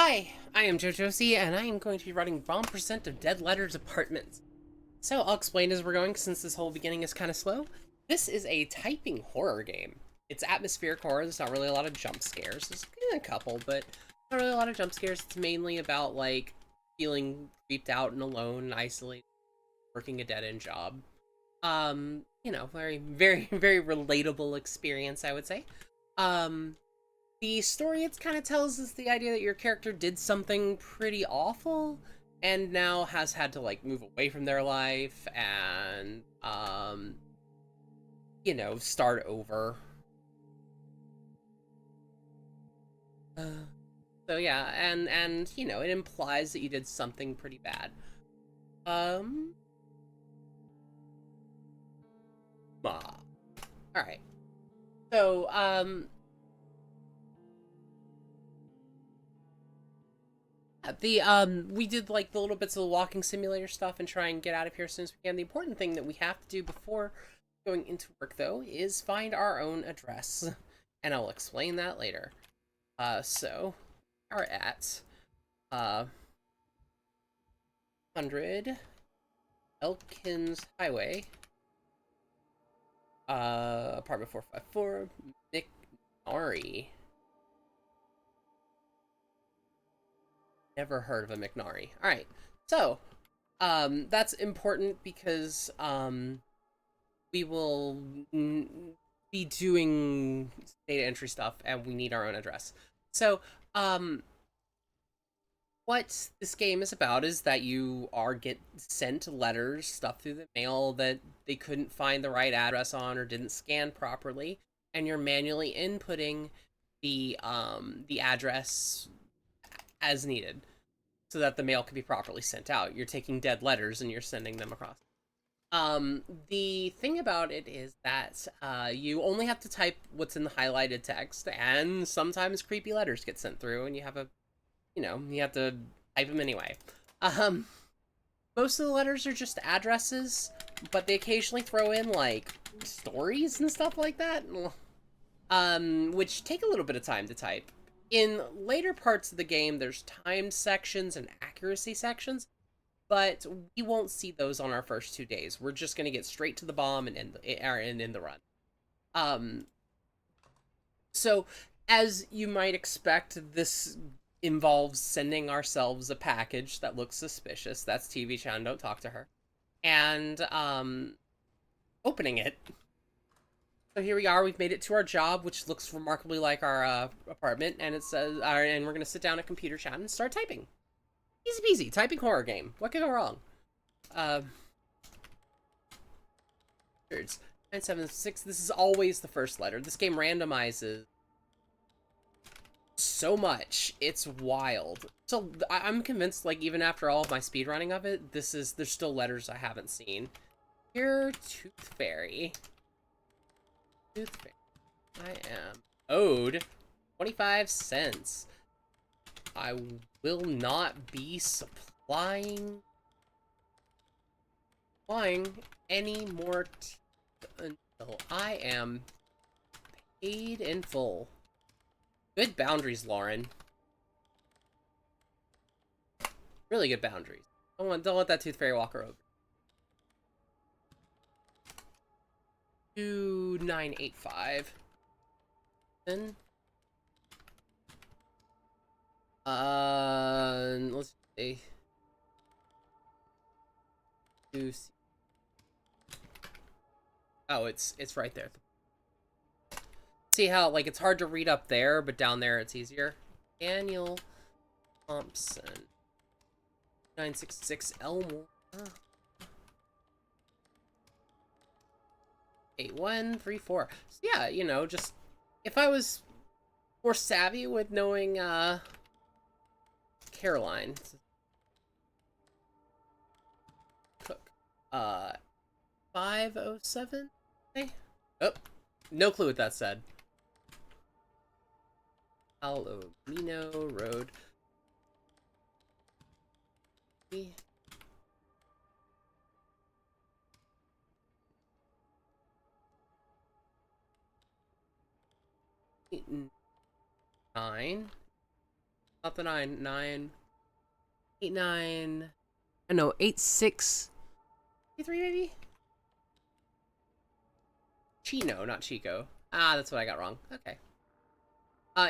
Hi, I am JoJoC, and I am going to be writing Bomb% of Dead Letters Apartments. So I'll explain as we're going, since this whole beginning is kind of slow. This is a typing horror game. It's atmospheric horror. There's not really a lot of jump scares. There's a couple, but not really a lot of jump scares. It's mainly about, like, feeling creeped out and alone, and isolated, working a dead-end job. Very, very, very relatable experience, I would say. Um, the story it kind of tells is the idea that your character did something pretty awful and now has had to like move away from their life and start over. uh, so yeah, and it implies that you did something pretty bad. um all right. So the we did like the little bits of the walking simulator stuff and try and get out of here as soon as we can. The important thing that we have to do before going into work, though, is find our own address, and I'll explain that later. So we're at 100 Elkins Highway, apartment 454, McNary. Never heard of a McNary. All right, so that's important because we will be doing data entry stuff and we need our own address. So, what this game is about is that you are get sent letters, stuff through the mail that they couldn't find the right address on or didn't scan properly, and you're manually inputting the address as needed so that the mail can be properly sent out. You're taking dead letters and you're sending them across. The thing about it is that you only have to type what's in the highlighted text, and sometimes creepy letters get sent through, and you have to type them anyway. Um, Most of the letters are just addresses, but they occasionally throw in like stories and stuff like that, which take a little bit of time to type. In later parts of the game, there's timed sections and accuracy sections, but we won't see those on our first 2 days. We're just going to get straight to the bomb and end the run. Um, so, as you might expect, this involves sending ourselves a package that looks suspicious. That's TV Chan, don't talk to her. And opening it. So here we are. We've made it to our job, which looks remarkably like our apartment, and it says, and we're gonna sit down at computer chat and start typing. Easy peasy, typing horror game. What could go wrong? Uh, 976. This is always the first letter. This game randomizes so much. It's wild. So I'm convinced, like, even after all of my speedrunning of it, there's still letters I haven't seen. Here, Tooth Fairy. Tooth Fairy. I am owed 25 cents. I will not be supplying any more until I am paid in full. Good boundaries, Lauren. Really good boundaries. Don't let that Tooth Fairy walk her over. 2985. Then let's see. Oh, it's right there. See how like it's hard to read up there, but down there it's easier. Daniel Thompson, 966 Elmore. 8134. So yeah, just if I was more savvy with knowing Caroline Cook. 507. Okay. Oh, no clue what that said. Palomino Road. 9. Not the 9. 9. 8, 9. I know, 8, 6. 3 maybe? Chino, not Chico. Ah, that's what I got wrong. Okay.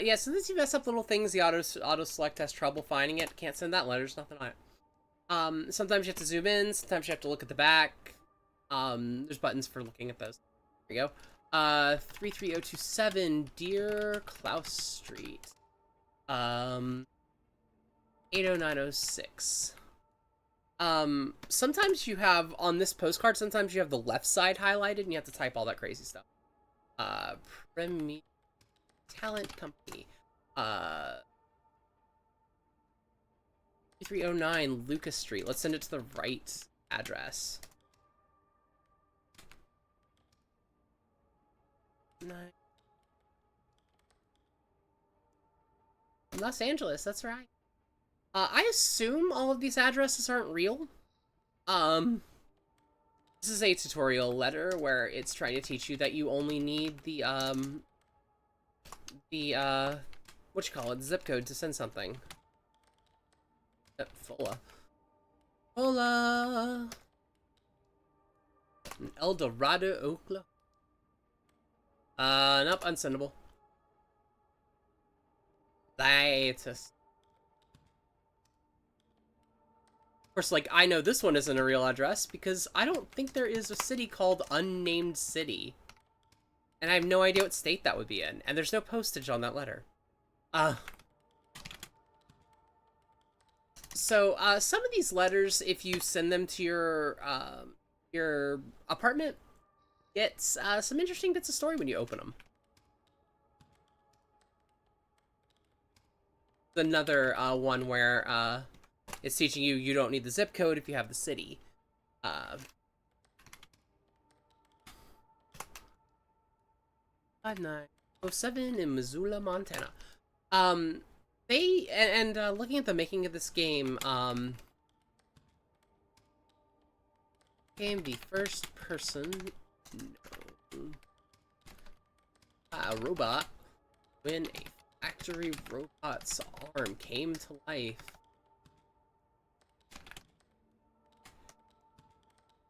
Yeah, since you mess up little things, the auto select has trouble finding it. Can't send that letter, there's nothing on it. Sometimes you have to zoom in, sometimes you have to look at the back. There's buttons for looking at those. There you go. 33027 Dear Klaus Street. 80906. Sometimes you have, on this postcard, sometimes you have the left side highlighted and you have to type all that crazy stuff. Premier Talent Company. 309 Lucas Street. Let's send it to the right address. 9. Los Angeles, that's right. I assume all of these addresses aren't real. This is a tutorial letter where it's trying to teach you that you only need the what you call it, zip code to send something. Fola. Fola. El Dorado, Oklahoma. Nope, unsendable. Latest. Of course, like, I know this one isn't a real address because I don't think there is a city called Unnamed City. And I have no idea what state that would be in. And there's no postage on that letter. So, some of these letters, if you send them to your apartment, get some interesting bits of story when you open them. Another one where it's teaching you don't need the zip code if you have the city. 5907 in Missoula, Montana. They and looking at the making of this game, the first person robot when a factory robot's arm came to life.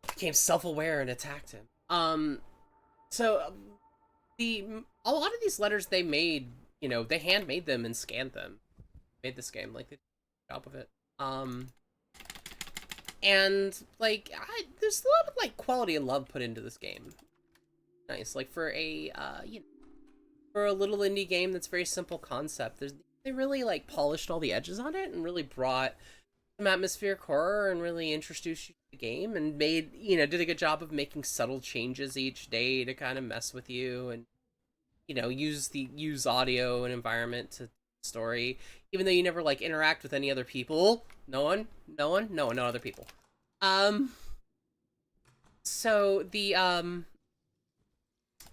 Became self-aware and attacked him. So a lot of these letters they made, you know, they handmade them and scanned them. Made this game, like, they did a job of it. And like, there's a lot of like quality and love put into this game. Nice, like for a you know, for a little indie game that's very simple concept. They really like polished all the edges on it and really brought some atmospheric horror and really introduced you to the game and made, you know, did a good job of making subtle changes each day to kind of mess with you and, you know, use audio and environment to story, even though you never like interact with any other people. No other people. So the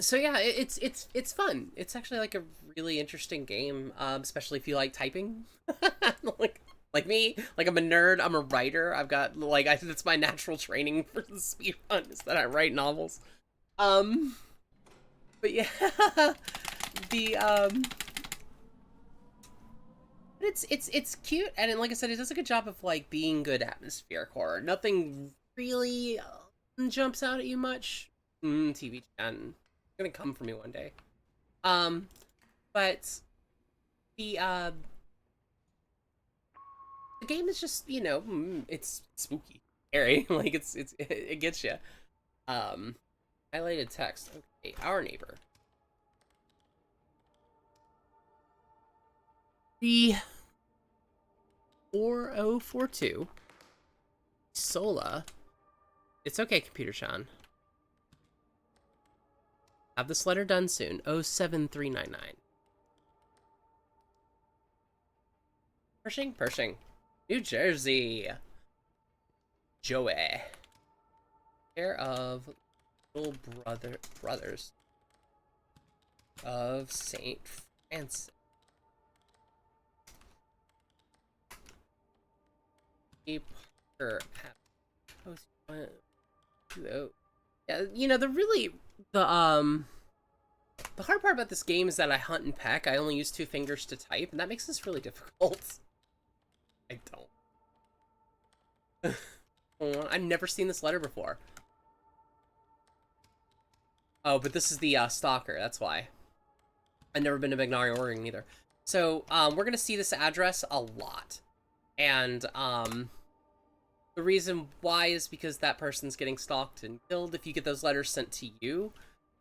so yeah, it's fun. It's actually like a really interesting game, especially if you like typing. like me, like I'm a nerd. I'm a writer. I've got like that's my natural training for the speedrun is that I write novels. But yeah, the it's cute and like I said, it does a good job of like being good atmospheric horror. Nothing really jumps out at you much. TV Chan, it's gonna come for me one day. But the game is just, you know, it's spooky, scary. Like it gets you. Highlighted text. Okay, our neighbor. The 4042 Sola. It's okay, Computer Chan. Have this letter done soon. 07399. Pershing. New Jersey. Joey. Care of little brothers of St. Francis. Parker. Yeah, you know, the The hard part about this game is that I hunt and peck. I only use 2 fingers to type, and that makes this really difficult. I don't. I've never seen this letter before. Oh, but this is the stalker, that's why. I've never been to Magnari, Oregon either. So, we're gonna see this address a lot. And, the reason why is because that person's getting stalked and killed. If you get those letters sent to you,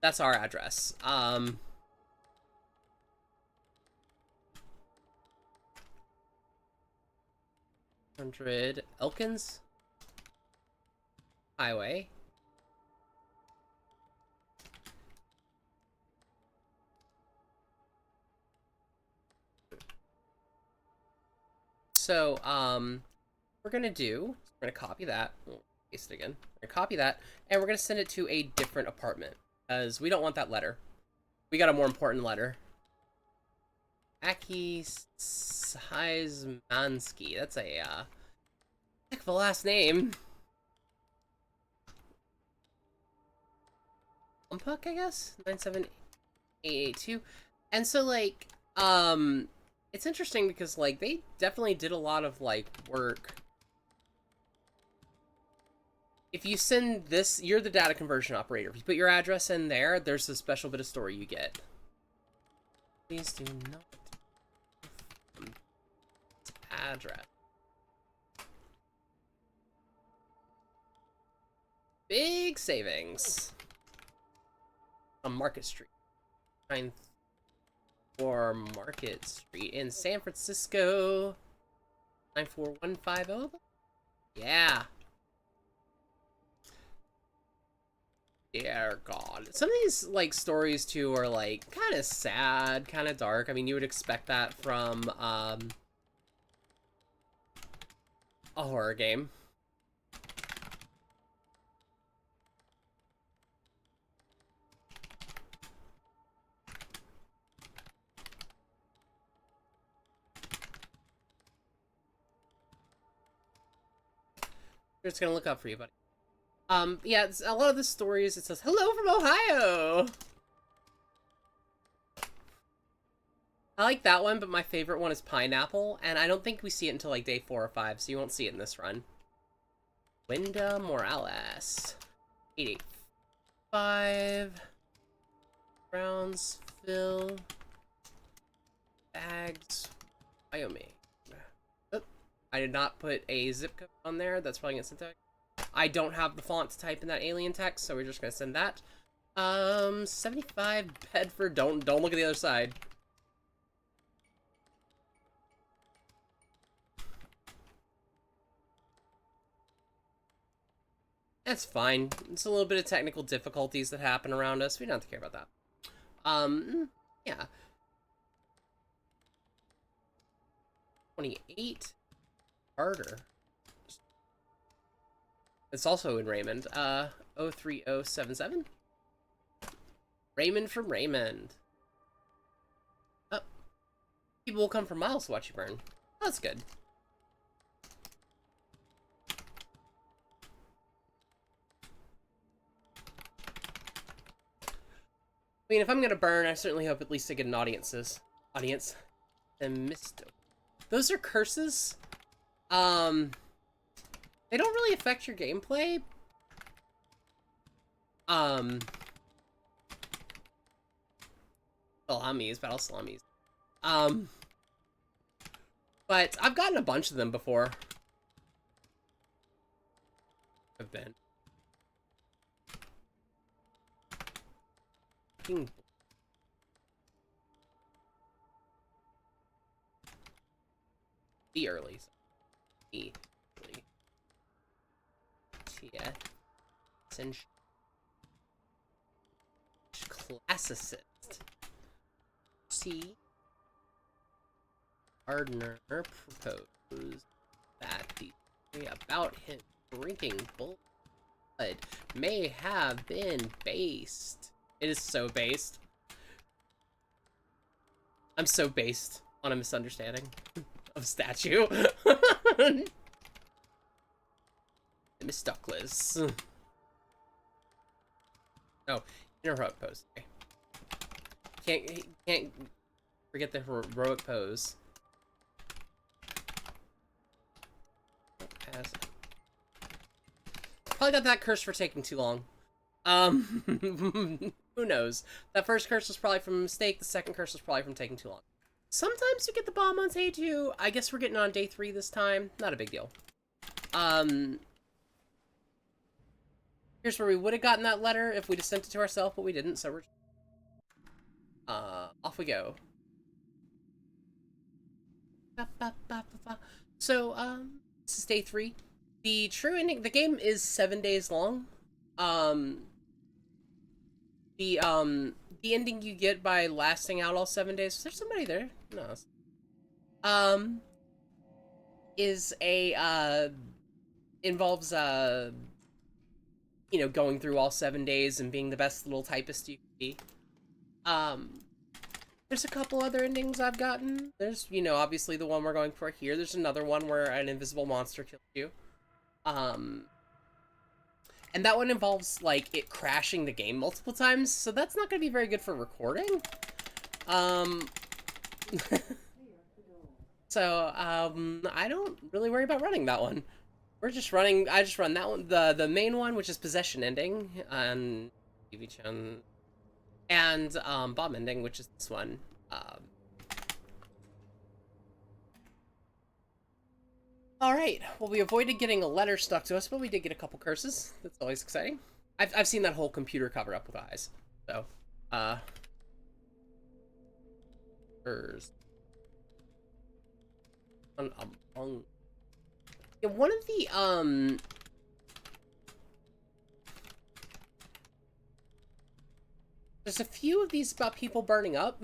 that's our address. 100 Elkins Highway. So, we're gonna copy that. We'll paste it again. We're gonna copy that, and we're gonna send it to a different apartment, because we don't want that letter. We got a more important letter. Aki Heismansky. That's a, heck of a last name. Umpuk, I guess? 97882. And so, like, it's interesting because, like, they definitely did a lot of, like, work. If you send this, you're the data conversion operator. If you put your address in there, there's a special bit of story you get. Please do not address. Big savings. On Market Street. 94 Market Street in San Francisco. 94150. Yeah. Dear God. Some of these, like, stories, too, are, like, kind of sad, kind of dark. I mean, you would expect that from, a horror game. We're just gonna look up for you, buddy. Yeah, it's, a lot of the stories, it says, hello from Ohio! I like that one, but my favorite one is Pineapple, and I don't think we see it until, like, day 4 or 5, so you won't see it in this run. Winda Morales. 885. Brownsville. Bags. Wyoming. Oh, I did not put a zip code on there. That's probably gonna send that. I don't have the font to type in that alien text, so we're just gonna send that. 75 Bedford. Don't look at the other side. That's fine. It's a little bit of technical difficulties that happen around us. We don't have to care about that. Yeah. 28. Harder. It's also in Raymond. 03077. Raymond from Raymond. Oh. People will come for miles to watch you burn. Oh, that's good. I mean, if I'm gonna burn, I certainly hope at least I get an audience. And Misto. Those are curses. They don't really affect your gameplay. Salamis, battle salamis. But I've gotten a bunch of them before. I've been. The early. The early. Yeah. Classicist. C. Gardner proposed that the story about him drinking blood may have been based. It is so based. I'm so based on a misunderstanding of statue. Miss Duckless. Oh, inner hook post. Okay. can't forget the heroic pose. Probably got that curse for taking too long. Who knows? That first curse was probably from a mistake. The second curse was probably from taking too long. Sometimes you get the bomb on day 2. I guess we're getting on day 3 this time. Not a big deal. Here's where we would have gotten that letter if we'd have sent it to ourselves, but we didn't, so we're... off we go. So, this is day 3. The true ending... The game is 7 days long. The ending you get by lasting out all 7 days... Is there somebody there? No. Is a, involves, you know, going through all 7 days and being the best little typist you can be. There's a couple other endings I've gotten. There's, you know, obviously the one we're going for here. There's another one where an invisible monster kills you. And that one involves, like, it crashing the game multiple times, so that's not going to be very good for recording. So, I don't really worry about running that one. We're just running, I just run that one, the main one, which is Possession ending, and TV-chan, and, Bomb ending, which is this one. Alright, well, we avoided getting a letter stuck to us, but we did get a couple curses. That's always exciting. I've seen that whole computer cover up with eyes, so, yeah, one of the, there's a few of these about people burning up.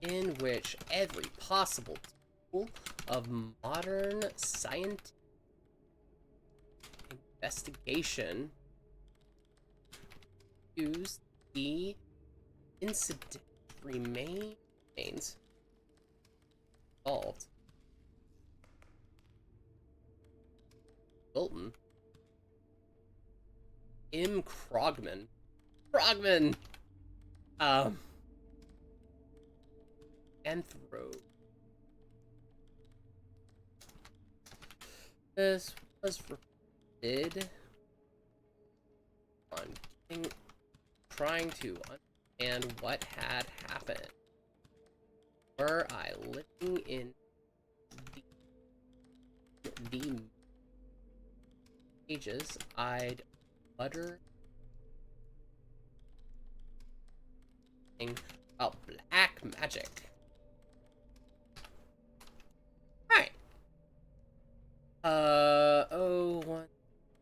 In which every possible tool of modern scientific investigation used, the incident remains solved. Wilton. M. Krogman. Anthro. This was reported on trying to understand what had happened. Were I living in the ages, I'd utter about black magic. Alright.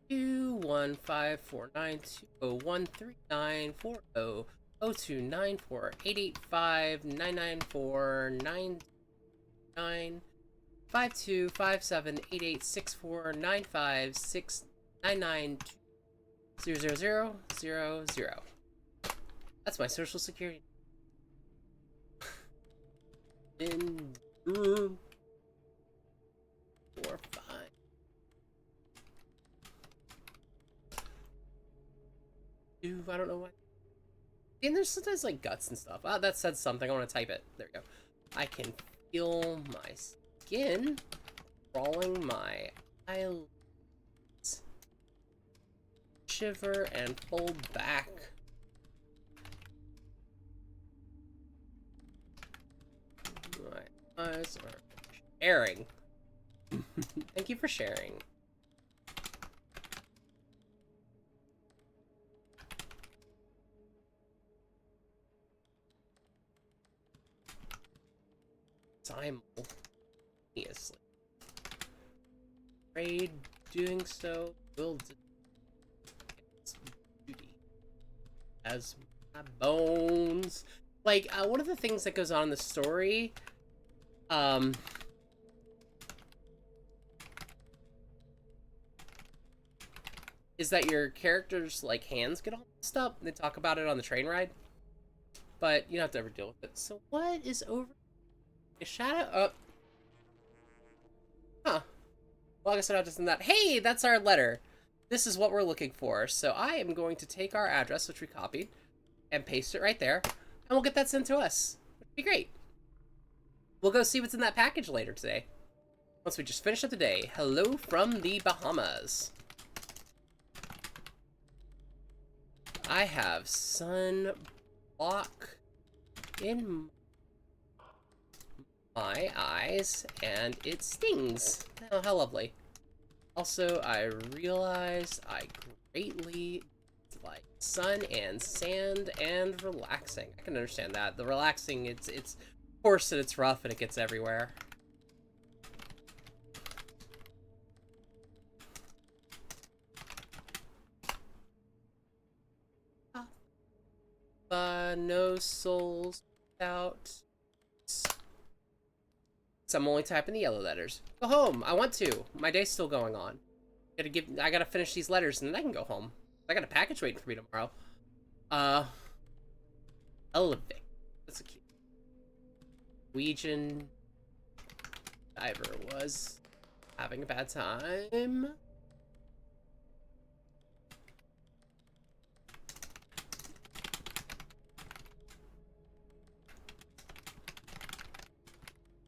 012-152-013-945-9949-52-578-8649-56992-00000. That's my social security. In 4, 5. Dude, I don't know why. And there's sometimes like guts and stuff. Ah, that said something. I want to type it. There we go. I can feel my skin crawling my eyelids. Shiver and fold back. My eyes are sharing. Thank you for sharing. Simultaneously. Afraid doing so will duty as my bones. Like, one of the things that goes on in the story, is that your character's, like, hands get all messed up. They talk about it on the train ride. but you don't have to ever deal with it. So what is over? A shadow? Oh, huh. Well, I guess I'm not just in that. Hey, that's our letter. This is what we're looking for. So I am going to take our address, which we copied, and paste it right there, and we'll get that sent to us. It'd be great. We'll go see what's in that package later today. Once we just finish up the day. Hello from the Bahamas. I have sunblock in my eyes, and it stings. Oh, how lovely. Also, I realized I greatly like sun and sand and relaxing. I can understand that. The relaxing, it's coarse and it's rough and it gets everywhere. No souls without. So I'm only typing the yellow letters. Go home. I want to. My day's still going on. I gotta finish these letters and then I can go home. I got a package waiting for me tomorrow. Elevate. That's a cute Norwegian diver was having a bad time.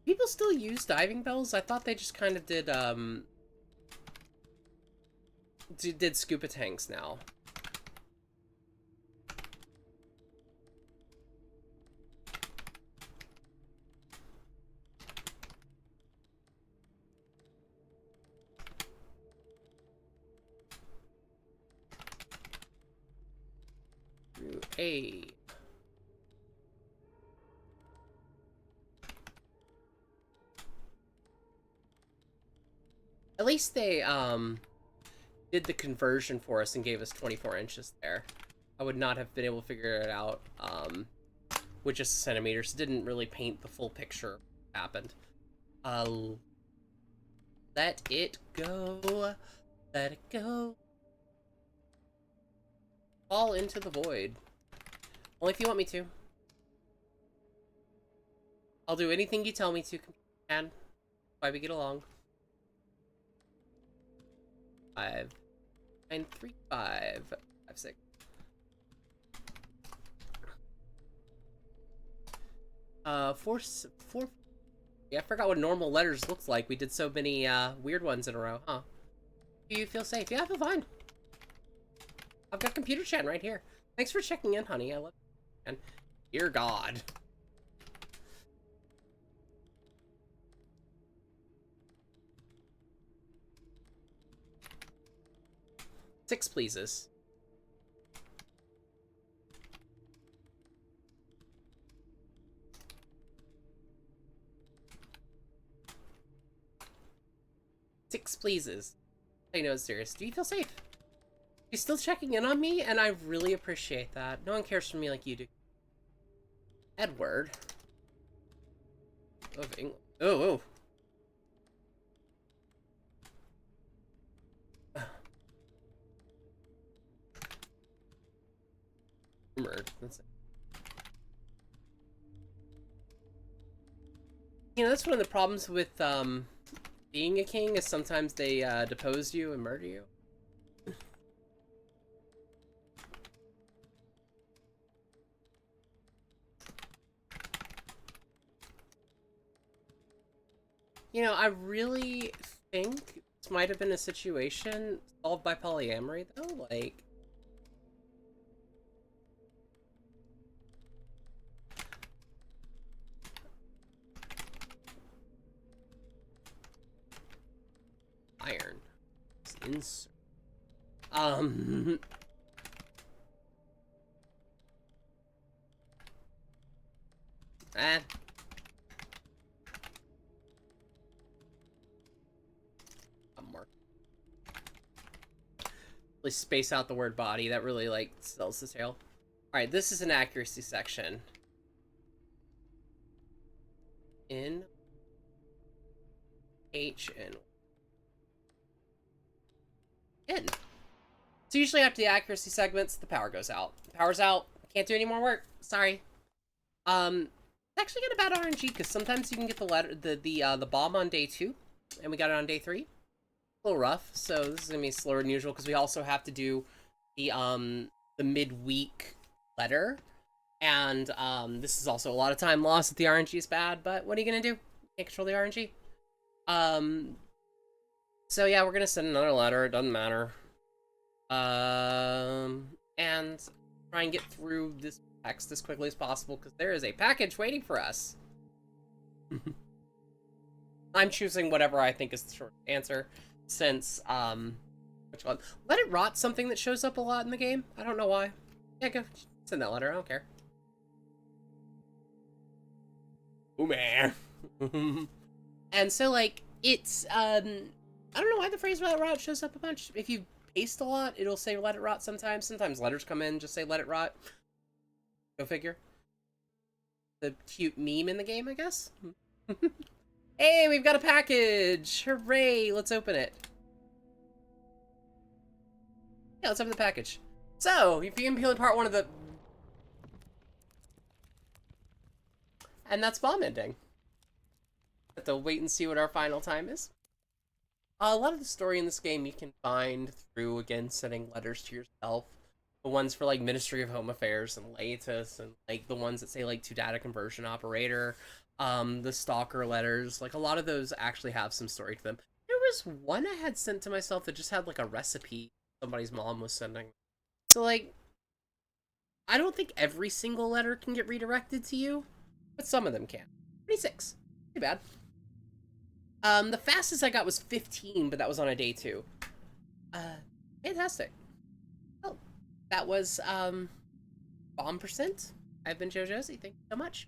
People still use diving bells? I thought they just kind of did scuba tanks now. Hey. At least they did the conversion for us and gave us 24 inches there. I would not have been able to figure it out with just centimeters. It didn't really paint the full picture of what happened. Let it go. Let it go. Fall into the void. Only if you want me to. I'll do anything you tell me to, and why we get along. 5, 9, 3, 5, 5, 6. Four. Yeah, I forgot what normal letters looks like. We did so many weird ones in a row, huh? Do you feel safe? Yeah, I feel fine. I've got computer chat right here. Thanks for checking in, honey. I love you. And dear God. Six, pleases. Six, pleases. I know it's serious. Do you feel safe? You're still checking in on me, and I really appreciate that. No one cares for me like you do. Edward. Of England. Oh. Rumored. That's it. You know, that's one of the problems with being a king, is sometimes they depose you and murder you. You know, I really think this might have been a situation solved by polyamory, though. Like, iron. Insert. Eh. Mark. Really space out the word body. That really, like, sells the tale. Alright, this is an accuracy section. In H and N. So usually after the accuracy segments, the power goes out. The power's out. Can't do any more work. Sorry. It's actually got a bad RNG because sometimes you can get the letter, the bomb on day 2, and we got it on day 3. A little rough, so this is gonna be slower than usual because we also have to do the midweek letter, and this is also a lot of time lost if the RNG is bad. But what are you gonna do? Can't control the RNG. So yeah, we're gonna send another letter. It doesn't matter. And try and get through this text as quickly as possible because there is a package waiting for us. I'm choosing whatever I think is the short answer, since which one? Let It Rot, something that shows up a lot in the game. I don't know why. Yeah, go send that letter. I don't care. Ooh man. And so like it's I don't know why the phrase "let it rot" shows up a bunch. If you paste a lot, it'll say "let it rot" sometimes. Sometimes letters come in just say "let it rot." Go figure. The cute meme in the game, I guess. Hey, we've got a package! Hooray! Let's open it. Yeah, let's open the package. So, if you can peel apart one of the... And that's bomb ending. Have to wait and see what our final time is. A lot of the story in this game you can find through, again, sending letters to yourself. The ones for, like, Ministry of Home Affairs and Laetus, and, like, the ones that say, like, to data conversion operator. The stalker letters. Like, a lot of those actually have some story to them. There was one I had sent to myself that just had, like, a recipe somebody's mom was sending. So, like, I don't think every single letter can get redirected to you, but some of them can. 26. Too bad. The fastest I got was 15, but that was on a day 2. Fantastic. Oh, that was, bomb percent. I've been Joe Josie. Thank you so much.